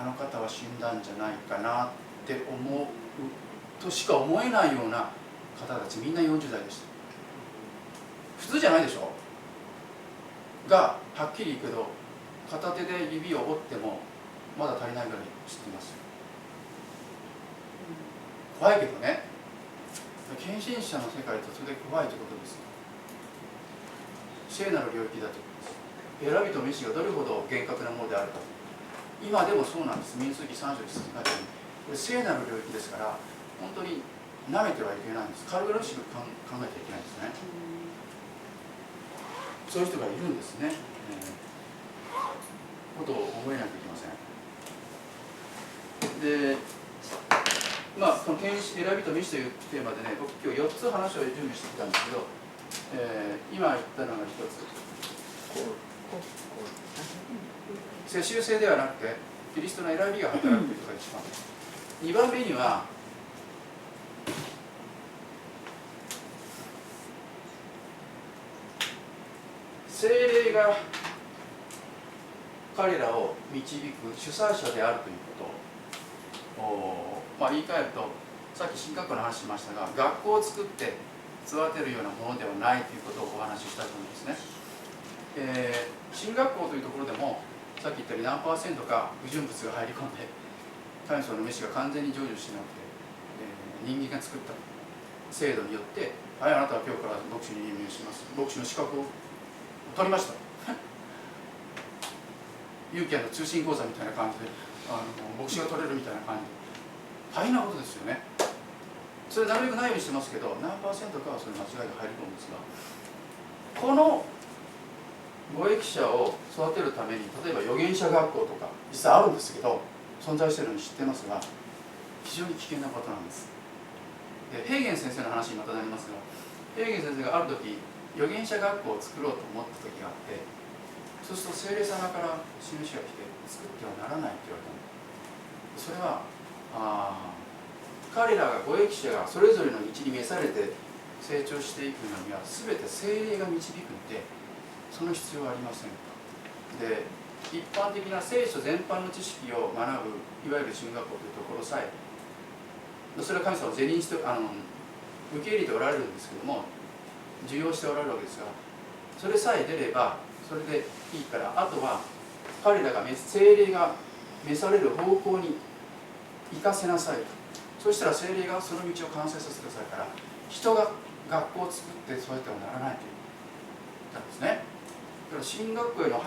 あの方は死んだんじゃないかなって思うとしか思えないような方たち、みんな40代でした。普通じゃないでしょ。がはっきり言うけど、片手で指を折ってもまだ足りないぐらい知っています。怖いけどね、献身者の世界とそれで怖いということです。聖なる領域だということです。選びと召しがどれほど厳格なものであるか、今でもそうなんです。民数記30節に書いてあるように、これ聖なる領域ですから、本当に舐めてはいけないんです。軽々しく考えてはいけないんですね。そういう人がいるんですね。ことを覚えなきゃいけません。で、この選びと召しというテーマでね、僕今日4つ話を準備してきたんですけど、今言ったのが1つ、世襲制ではなくてキリストの選びが働くということが一番。2番目には聖霊が彼らを導く主催者であるということを、言い換えると、さっき神学校の話しましたが、学校を作って育てるようなものではないということをお話ししたいと思うんですね。神学校というところでも、さっき言ったように何%か不純物が入り込んで、神様の召しが完全に成就してなくて、人間が作った制度によって、はい、あなたは今日から牧師に任命します。牧師の資格を取りました。勇気の通信講座みたいな感じで牧師が取れるみたいな感じで大変なことですよね。それなるべくないようにしてますけど、何%かはそれ間違いが入り込むんですが、このご益者を育てるために、例えば預言者学校とか実際あるんですけど、存在しているのに知ってますが、非常に危険なことなんです。で、ヘーゲン先生の話にまたなりますが、ヘーゲン先生がある時預言者学校を作ろうと思った時があって、そうすると聖霊様から示しが来て、作ってはならないって言われたの。それは彼らがご益者がそれぞれの道に召されて成長していくのには、全て聖霊が導くので、その必要はありません。で、一般的な聖書全般の知識を学ぶ、いわゆる神学校というところさえ、それは神様を是認して受け入れておられるんですけども、受容しておられるわけですが、それさえ出ればそれでいいから、あとは彼らが聖霊が召される方向に行かせなさい。そしたら聖霊がその道を完成させてくださいから、人が学校を作ってそうやってはならないということなんですね。だから神学校への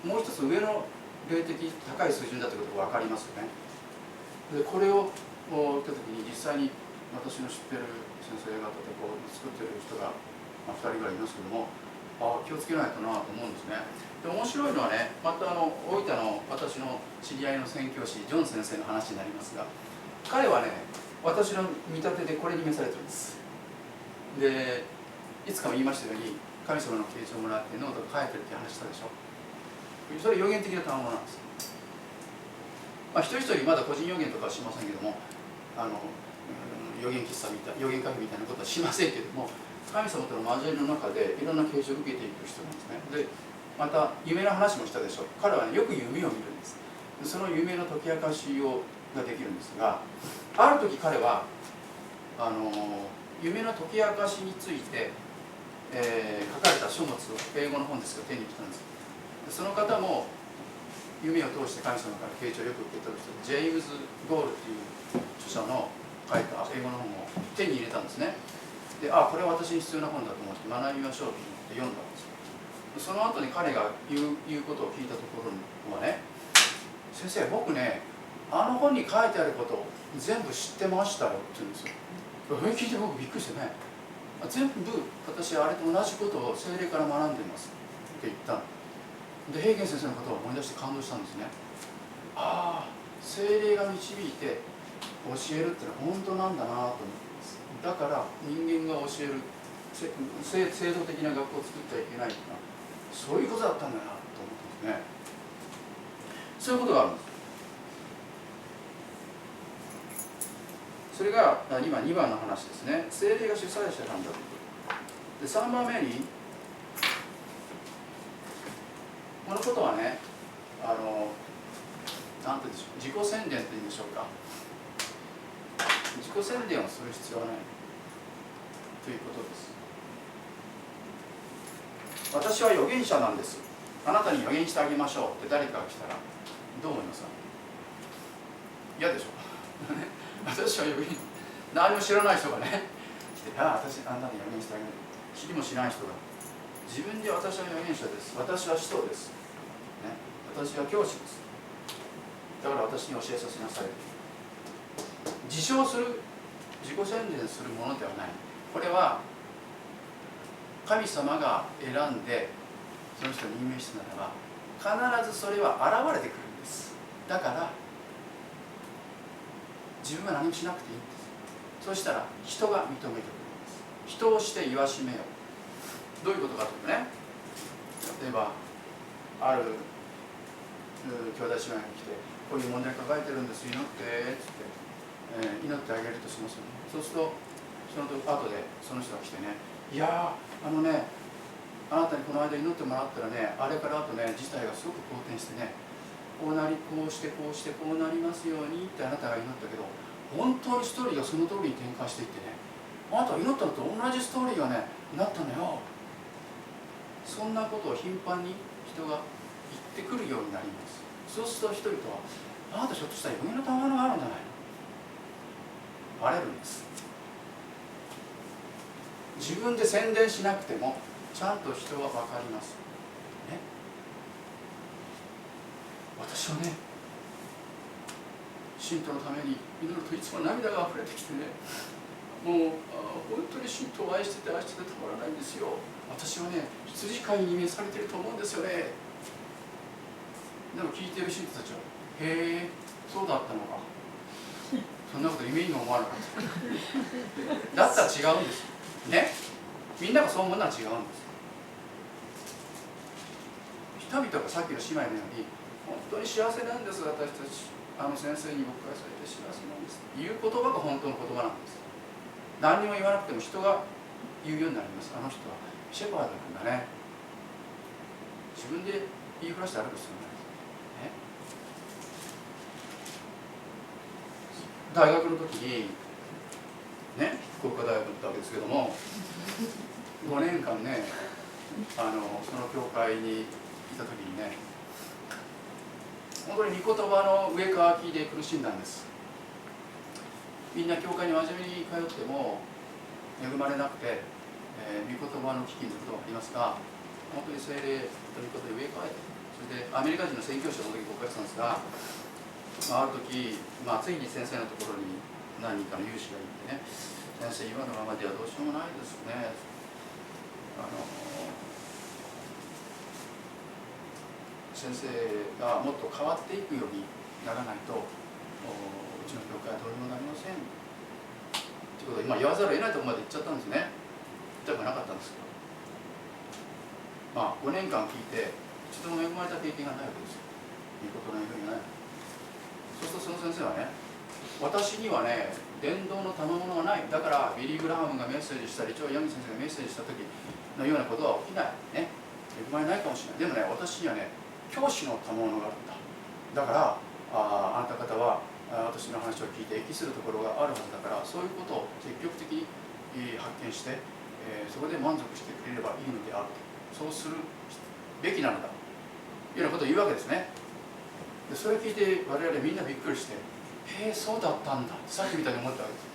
もう一つ上の霊的高い水準だということが分かりますよね。で、これを言った時に、実際に私の知ってる先生方で作ってる人が、2人ぐらいいますけども、気をつけないとなと思うんですね。で、面白いのはね、また大分の私の知り合いの宣教師ジョン先生の話になりますが、彼はね、私の見立てでこれに召されてるんです。で、いつかも言いましたように、神様の啓示をもらってノートを書いてるって話したでしょ。それ予言的な賜物なんです。一人一人まだ個人予言とかはしませんけども、予言喫茶みたい、予言カフェみたいなことはしませんけども、神様との交わりの中でいろんな啓示を受けていく人なんですね。で、また夢の話もしたでしょ。彼はね、よく夢を見るんです。で、その夢の解き明かしができるんですが、ある時彼は夢の解き明かしについて、書かれた書物を、英語の本ですが手に来たんです。で、その方も夢を通して神様から啓示をよく受け取る人、ジェームズ・ゴールという著者の書いた英語の本を手に入れたんですね。で、これは私に必要な本だと思って学びましょうと思って読んだんですよ。その後に彼が言うことを聞いたところはね、先生、僕ね、あの本に書いてあることを全部知ってましたよって言うんですよ。それ聞いて僕びっくりしてね、全部私あれと同じことを聖霊から学んでいますって言ったので、ヘーゲン先生のことを思い出して感動したんですね。聖霊が導いて教えるってのは本当なんだなと思ってます。だから人間が教える制度的な学校を作っちゃいけないっていうのはそういうことだったんだなと思ってますね。そういうことがあるんです。それが今2番の話ですね。聖霊が主催者なんだということで、3番目にこのことはね、なんてでしょう、自己宣伝っていうんでしょうか、自己宣伝をする必要はないということです。私は預言者なんです、あなたに預言してあげましょうって誰かが来たらどう思いますか？嫌でしょ私は預言、何も知らない人がね来て、あなたに預言してあげる、知りもしない人が自分で私は預言者です、私は使徒です、ね、私は教師です、だから私に教えさせなさい、自称する、自己宣伝するものではない。これは神様が選んでその人を任命したならば必ずそれは現れてくるんです。だから自分は何もしなくていいんです。そうしたら人が認めてくるんです。人をして言わしめよう。どういうことかというとね、例えばある兄弟姉妹が来て、こういう問題抱えてるんです、祈ってって言って、祈ってあげるとしますよね。そうするとその後でその人が来てね、いやあなたにこの間祈ってもらったらね、あれからあとね事態がすごく好転してね、こうなりこうしてこうしてこうなりますようにってあなたが祈ったけど、本当にストーリーがその通りに展開していってね、あなたが祈ったのと同じストーリーがねなったのよ。そんなことを頻繁に人が言ってくるようになります。そうすると人々は、あなたひょっとしたら預言の賜物があるんじゃないの、バレるんです。自分で宣伝しなくてもちゃんと人は分かります、ね、私はね信徒のために祈るといつも涙が溢れてきてね、もう本当に信徒を愛してて愛しててたまらないんですよ。私はね羊飼いに召されてると思うんですよね。でも聞いている信徒たちは、へえそうだったのか、そんなこと夢にも思わなかっただったら違うんですね。みんながそう思うのは違うんです。人々がさっきの姉妹のように、本当に幸せなんです、私たち先生に僕がされて幸せなんですいう言葉が本当の言葉なんです。何にも言わなくても人が言うようになります。あの人はシェパードなんだね、自分で言いふらして歩く必要ないですね。大学の時にね、福岡大学だったわけですけども、5年間ね、その教会にいた時にね、本当に御言葉の上から聞いて苦しんだんです。みんな教会に真面目に通っても恵まれなくて、御言葉の聞きにすることがありますが、本当に聖霊ということで植え替えて、それでアメリカ人の宣教師の時僕やってたんですが、ある時、ついに先生のところに何人かの有志がいてね、先生今のままではどうしようもないですね、先生がもっと変わっていくようにならないとうちの教会はどうにもなりませんということで、言わざるを得ないところまで行っちゃったんですね。言いたくなかったんですけど、5年間聞いて一度も恵まれた経験がないわけですよ。いいことの恵みがない。そうするとその先生はね、私にはね伝道の賜物がない、だからビリー・グラハムがメッセージしたり長ヤギ先生がメッセージした時のようなことは起きないね、恵まれないかもしれない。でもね、私にはね教師の賜物があるんだ。だからあなた方は私の話を聞いて益するところがあるはずだから、そういうことを積極的に発見して、そこで満足してくれればいいのであると、そうするべきなのだというようなことを言うわけですね。でそれを聞いて我々みんなびっくりして、へえそうだったんだってさっきみたいに思ったわけです。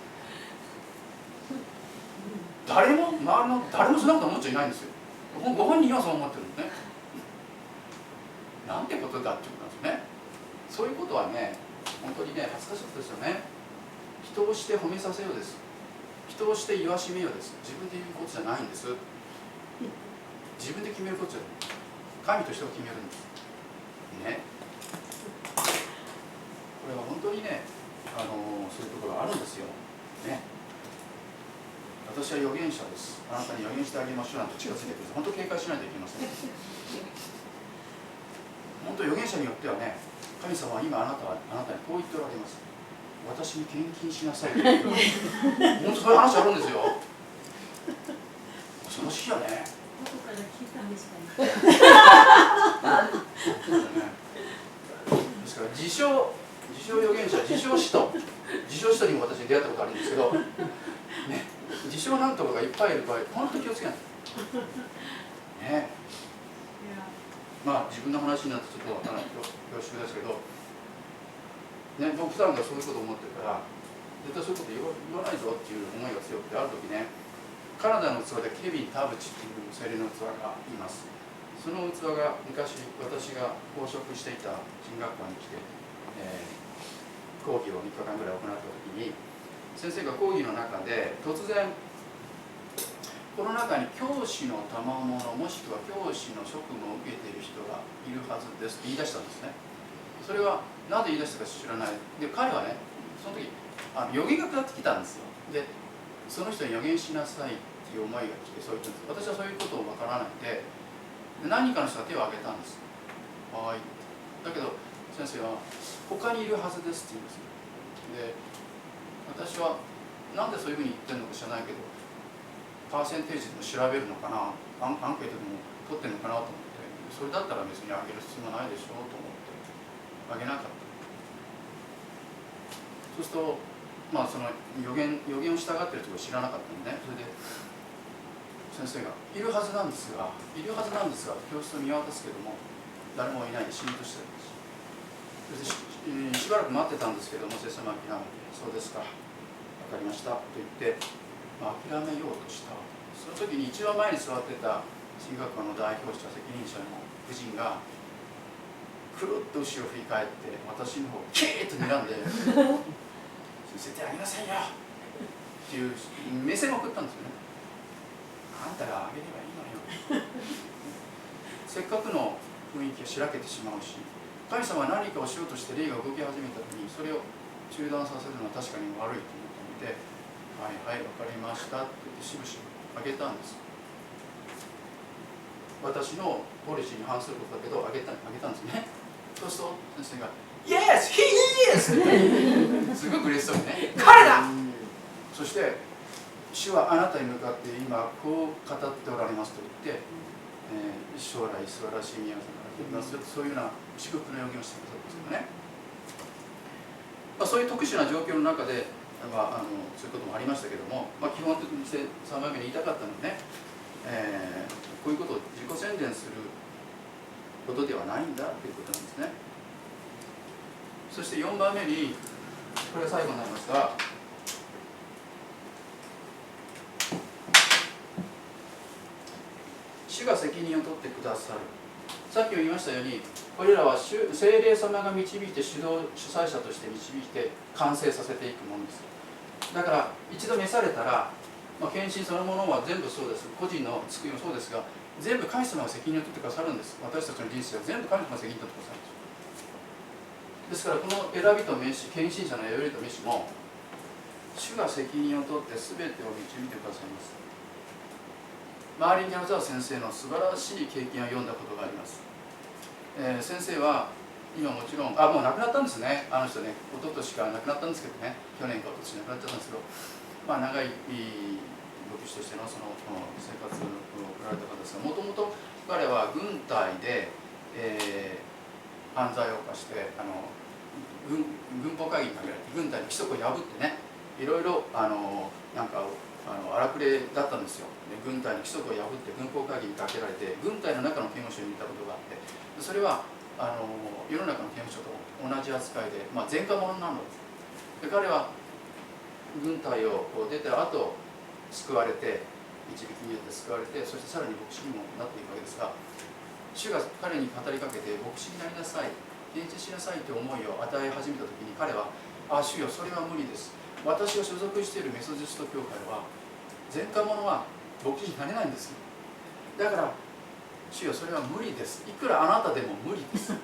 誰も周りの誰もそんなこと思っちゃいないんですよ。ご本人はそう思ってるんですね。なんてことだってことなんですよね。そういうことはね、本当にね、恥ずかしいことですよね。人をして褒めさせようです。人をして言わしめようです。自分で言うことじゃないんです。自分で決めることじゃない。神と人が決めるんですね。これは本当にね、そういうところがあるんですよね。私は預言者です、あなたに預言してあげましょうなんて近づいてくると本当警戒しないといけません。本当預言者によってはね、神様は今あなたにこう言っておられます。私に献金しなさいと言っておられます。本当そういう話あるんですよ。恐ろしいよね。後から聞いたんですかね。そですから自称預言者、自称使徒にも私出会ったことあるんですけど、ね、自称なんとかがいっぱいいる場合、本当に気をつけないね。まあ自分の話になってちょっと恐縮ですけど、ね、僕普段からそういうことを思ってるから絶対そういうこと言わないぞっていう思いが強くて、ある時ね、カナダの器でケビン・タブチっていう精霊の器がいます。その器が昔私が講職していた進学校に来て、講義を3日間ぐらい行った時に、先生が講義の中で突然この中に教師の賜物もしくは教師の職務を受けている人がいるはずですって言い出したんですね。それはなぜ言い出したか知らない。で彼はね、その時予言が下ってきたんですよ。でその人に予言しなさいっていう思いが来て、そう言ったんです。私はそういうことをわからないので、何人かの人が手を挙げたんです。はい。だけど先生は他にいるはずですって言うんですよ。で私はなんでそういうふうに言ってるのか知らないけど、パーセンテージでも調べるのかな、アンケートでも取ってるのかなと思って、それだったら別にあげる必要がないでしょうと思ってあげなかった。そうするとまあその予言を従ってるところを知らなかったんでね。それで先生がいるはずなんですが教室を見渡すけども誰もいないでシーンとしてるんです。それでしばらく待ってたんですけども、先生も諦めて、そうですか、分かりましたと言って諦めようとした。その時に一番前に座ってた進学校の代表者、責任者の夫人がくるっと後ろを振り返って私の方をキーッと睨んで「先生手あげませんよ」っていう目線を送ったんですよね。あんたがあげればいいのよせっかくの雰囲気がしらけてしまうし、神様は何かをしようとして霊が動き始めた時にそれを中断させるのは確かに悪いと思ったので、はいはい、分かりましたって言ってしぶしぶあげたんです。私のポリシーに反することだけどあげたんですね。そうすると先生が「Yes! He is!」ってすごく嬉しそうにね「彼だ!」そして「主はあなたに向かって今こう語っておられます」と言って、将来素晴らしい宮さんが来ますよ、そういうような祝福の予言をしてくださったんですけどね。そういう特殊な状況の中でそういうこともありましたけども、基本的にして3番目に言いたかったのはね、こういうことを自己宣伝することではないんだということなんですね。そして4番目に、これが最後になりますが、主が責任を取ってくださる。さっきも言いましたように、これらは聖霊様が導いて主催者として導いて完成させていくものです。だから一度召されたら、献身そのものは全部そうです。個人の救いもそうですが、全部神様が責任を取ってくださるんです。私たちの人生は全部神様が責任を取ってくださるんです。ですからこの選びと召し、献身者の選びと召しも主が責任を取って全てを導いてくださいます。周りにある先生の素晴らしい経験を読んだことがあります。先生は今もちろんもう亡くなったんですね。あの人ね、一昨年から亡くなったんですけどね、去年か一昨年亡くなっちゃったんですけど、長い牧師としてのその生活を送られた方ですが、もともと彼は軍隊で、犯罪を犯して軍法会議にかけられて軍隊の規則を破ってね、いろいろ荒くれだったんですよ。で軍隊の規則を破って軍法会議にかけられて、軍隊の中の刑務所にいたことがあって、それは世の中の刑務所と同じ扱いで、前科者なのです。で彼は軍隊を出た後救われて、導きによって救われて、そしてさらに牧師にもなっていくわけですが、主が彼に語りかけて牧師になりなさい、献身しなさいという思いを与え始めた時に、彼は「主よ、それは無理です。私が所属しているメソジスト教会は前科者は牧師になれないんですよ。だから主よ、それは無理です。いくらあなたでも無理です、ね、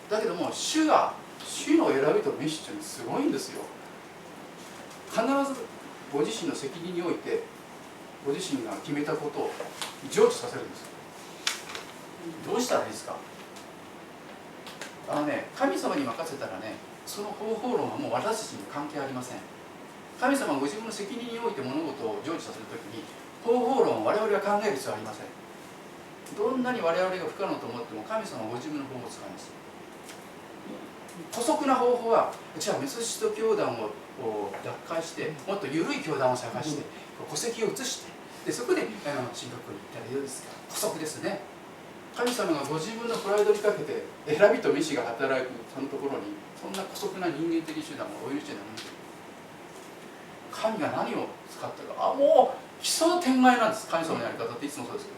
だけども主の選びと召しというのはすごいんですよ。必ずご自身の責任においてご自身が決めたことを成就させるんです。どうしたらいいですか。神様に任せたらね、その方法論はもう私たちに関係ありません。神様がご自分の責任において物事を成就させるときに、方法論を我々は考える必要はありません。どんなに我々が不可能と思っても神様はご自分の方法を使います。姑息な方法は、じゃあメソシスト教団を脱会してもっと緩い教団を探して戸籍を移して、でそこで進学校に行ったらどうですか。姑息ですね。神様がご自分のプライドにかけて選びと召しが働くそのところにそんな姑息な人間的手段をお許しちゃダメです。神が何を使ったか、もう奇想天外なんです。神様のやり方っていつもそうですけ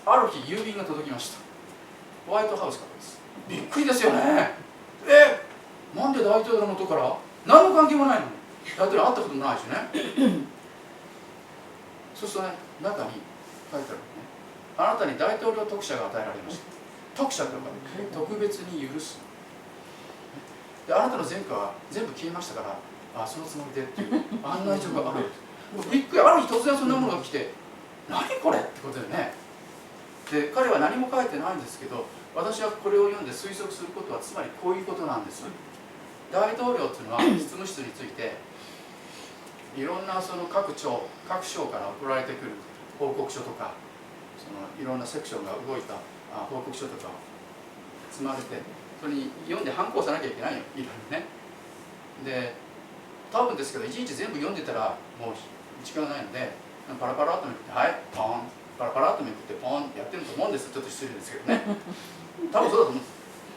ど、ある日郵便が届きました。ホワイトハウスからです。びっくりですよね。なんで大統領の元から何の関係もないのに、大統領会ったこともないしね。そうするとね、中に書いてあるのね、あなたに大統領特赦が与えられました。特赦とか特別に許す。で、あなたの前科は全部消えましたから、そのつもりでっていう案内状がある。びっくり、ある日突然そんなものが来て、何これってことでね。で、彼は何も書いてないんですけど、私はこれを読んで推測することはつまりこういうことなんです。大統領というのは執務室についていろんなその各省から送られてくる報告書とか、そのいろんなセクションが動いた報告書とか積まれて、それに読んで反抗さなきゃいけないよ、いろいろね。で、多分ですけど、いちいち全部読んでたらもう時間がないので、パラパラっとめくって、はい、ポン、パラパラっとめくってポンってやってると思うんです。ちょっと失礼ですけどね。多分そうだと思うんです。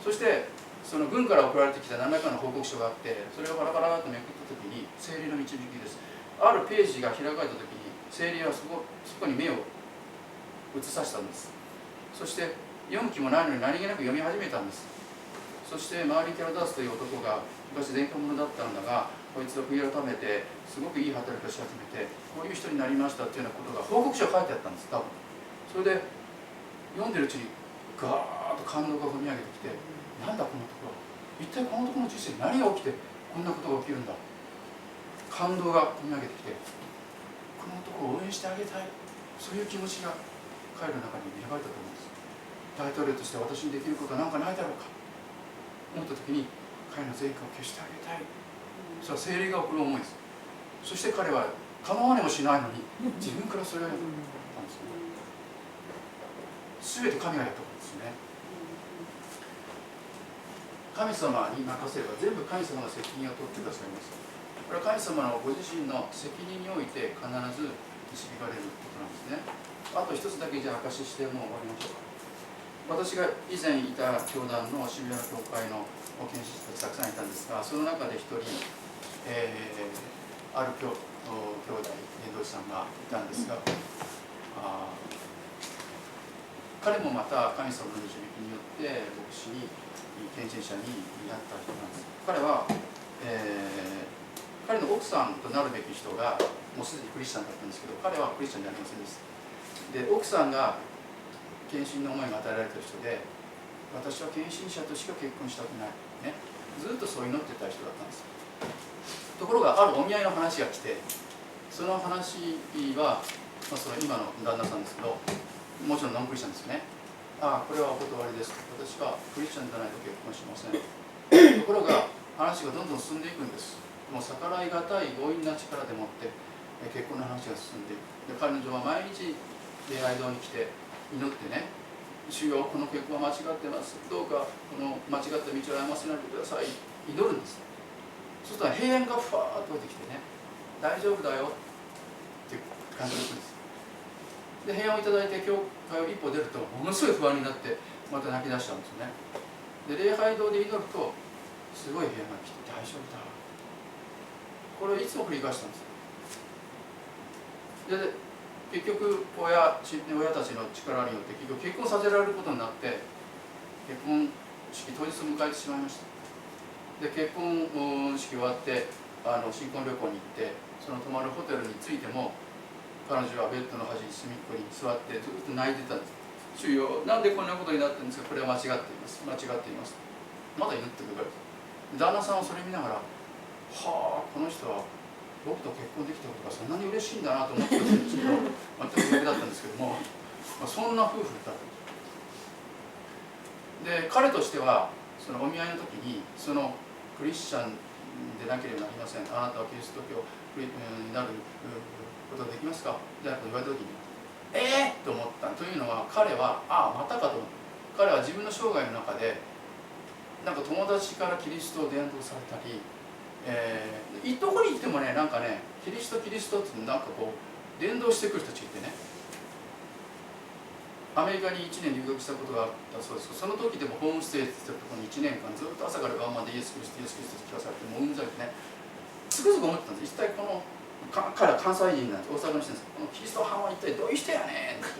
そしてその軍から送られてきた何らかの報告書があって、それをパラパラっとめくった時に聖霊の導きです。あるページが開かれた時に聖霊はそこに目を移させたんです。そして読む気もないのに何気なく読み始めたんです。そしてマーリー・キャロダースという男が昔前科者だったんだが、こいつを悔い改めてすごくいい働きをし始めて、こういう人になりましたっていうようなことが報告書書いてあったんです。多分それで読んでるうちにガーッと感動が込み上げてきて、なんだこの男は、一体この男の人生に何が起きてこんなことが起きるんだ。感動が込み上げてきて、この男を応援してあげたい、そういう気持ちが彼の中に芽生えたと思うんです。大統領として私にできることは何かないだろうか思った時に、彼の前科を消してあげたい、それは聖霊が送る思いです。そして彼は構わねもしないのに自分からそれをやったんですね。全て神がやったことですね。神様に任せれば全部神様が責任を取ってくださいます。これは神様のご自身の責任において必ず導かれることなんですね。あと一つだけじゃあ証ししてもう終わりましょうか。私が以前いた教団の渋谷の教会の研修者たちたくさんいたんですが、その中で一人、ある兄弟伝道師さんがいたんですが、彼もまた神様の導きによって牧師に献身者になった人なんです。彼は、彼の奥さんとなるべき人がもうすでにクリスチャンだったんですけど、彼はクリスチャンじゃありませんでした。で、奥さんが献身の思いが与えられている人で、私は献身者としか結婚したくない、ね、ずっとそう祈ってた人だったんです。ところがあるお見合いの話が来て、その話は、その今の旦那さんですけど、もちろんノンクリスチャンですよね。これはお断りです。私はクリスチャンじゃないと結婚しません。ところが話がどんどん進んでいくんです。もう逆らいがたい強引な力でもって結婚の話が進んでいく。で、彼女は毎日礼拝堂に来て祈ってね、主よ、この結婚は間違ってます。どうかこの間違った道を歩ませないでください。祈るんです。そうすると平安がふわーっと出てきてね、大丈夫だよっていう感じでいくんです。で、平安をいただいて教会を一歩出るとものすごい不安になってまた泣き出しちゃうんですよね。で、礼拝堂で祈るとすごい平安が来て大丈夫だ、これをいつも繰り返したんです。で、結局親たちの力によって結婚させられることになって、結婚式当日を迎えてしまいました。で、結婚式終わって新婚旅行に行って、その泊まるホテルに着いても彼女はベッドの端隅っこに座ってずっと泣いてたんです。主よ、なんでこんなことになってるんですか。これは間違っています、間違っています。まだ祈ってくれる。旦那さんはそれ見ながら、この人は僕と結婚できたことがそんなに嬉しいんだなと思ってたんですけど、全く逆だったんですけども、そんな夫婦だった。で、彼としてはそのお見合いの時に、そのクリスチャンでなければなりません、あなたはキリスト教になることができますか、じゃあ言われた時に、と思ったというのは、彼はまたかと思った。彼は自分の生涯の中でなんか友達からキリストを伝道されたり、どこに行ってもね、なんかね、キリストってなんかこう伝道してくる人たちいてね、アメリカに1年留学したことがあったそうですけど、その時でもホームステイって言ったところに1年間ずっと朝から晩までイエス・キリストって聞かされて、もううんざりね、つくづく思ってたんです。一体この彼は関西人なんて大阪の人です。このキリスト派は一体どういう人やねんって、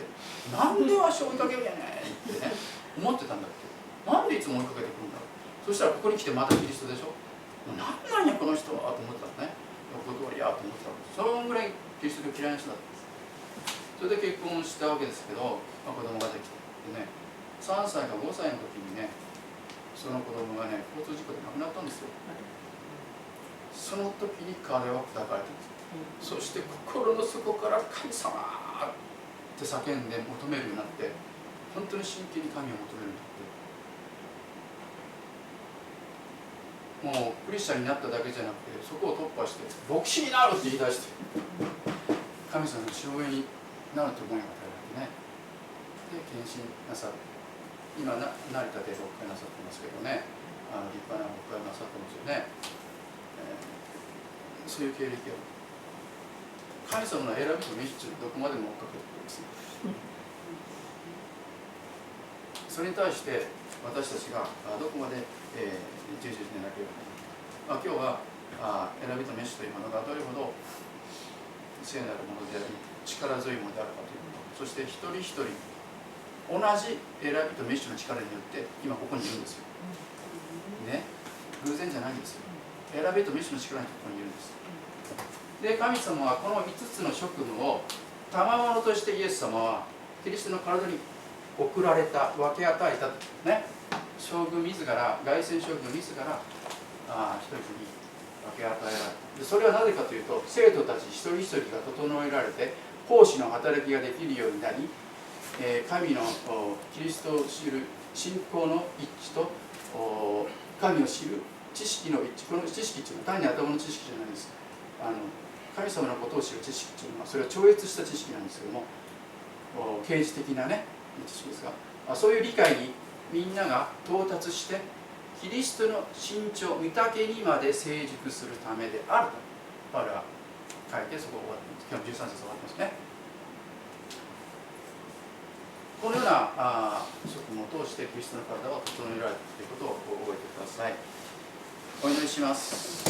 なんでわしを追いかけるやねんってね思ってたんだけど、なんでいつも追いかけてくるんだろう。そしたらここに来てまたキリストでしょ。なんなんやこの人はと思ってたのね。お断りやと思ってたの。そのぐらいキリストが嫌いな人だったんです。それで結婚したわけですけど、子供ができてね、3歳か5歳の時にね、その子供がね、交通事故で亡くなったんですよ。その時に彼は砕かれたんです。そして心の底から神様って叫んで求めるようになって、本当に真剣に神を求めるようになって、もうクリスチャンになっただけじゃなくて、そこを突破して牧師になるって言い出して、神様の父親になると思いが与えられてね、で献身なさる。今成田で牧会なさってますけどね、立派な牧会なさってますよね。そういう経歴を神様の選びと召しどこまでも追っかけてくるんですね。それに対して私たちがどこまで従事しなければいけないか。今日は選びと召しというものがどれほど聖なるものであり力強いものであるかということ、そして一人一人同じ選びと召しの力によって今ここにいるんですよ。ね、偶然じゃないんですよ。選びと召しの力によってここにいるんです。で、神様はこの5つの職務を賜物としてイエス様はキリストの体に送られた、分け与えたね、将軍自ら、凱旋将軍自ら一人に分け与えられた。でそれはなぜかというと、生徒たち一人一人が整えられて奉仕の働きができるようになり、神のキリストを知る信仰の一致と神を知る知識の一致、この知識というのは単に頭の知識じゃないです。神様のことを知る知識というのはそれは超越した知識なんですけども、啓示的なね知識ですが、そういう理解にみんなが到達してキリストの身長御丈にまで成熟するためであるとパウロは書いて、そこを終わってます。今日の13節終わってますね。このような職務を通してキリストの体は整えられるということを覚えてください。お祈りします。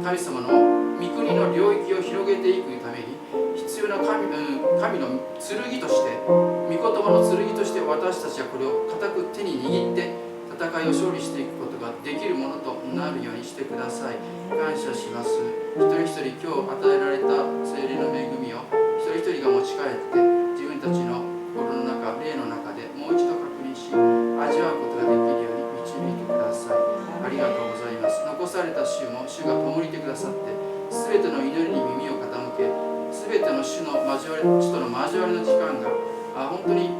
神様の御国の領域を広げていくために必要な神の剣として、御言葉の剣として私たちはこれを固く手に握って戦いを勝利していくことができるものとなるようにしてください。感謝します。一人一人今日与えられた聖霊の恵みを一人一人が持ち帰って自分たちの心の中、霊の中でもう一度確認し味わうことができるように導いてください。ありがとうございます。残された週も主が灯りてくださって、すべての祈りに耳を傾け、すべての主との交わりの時間が本当に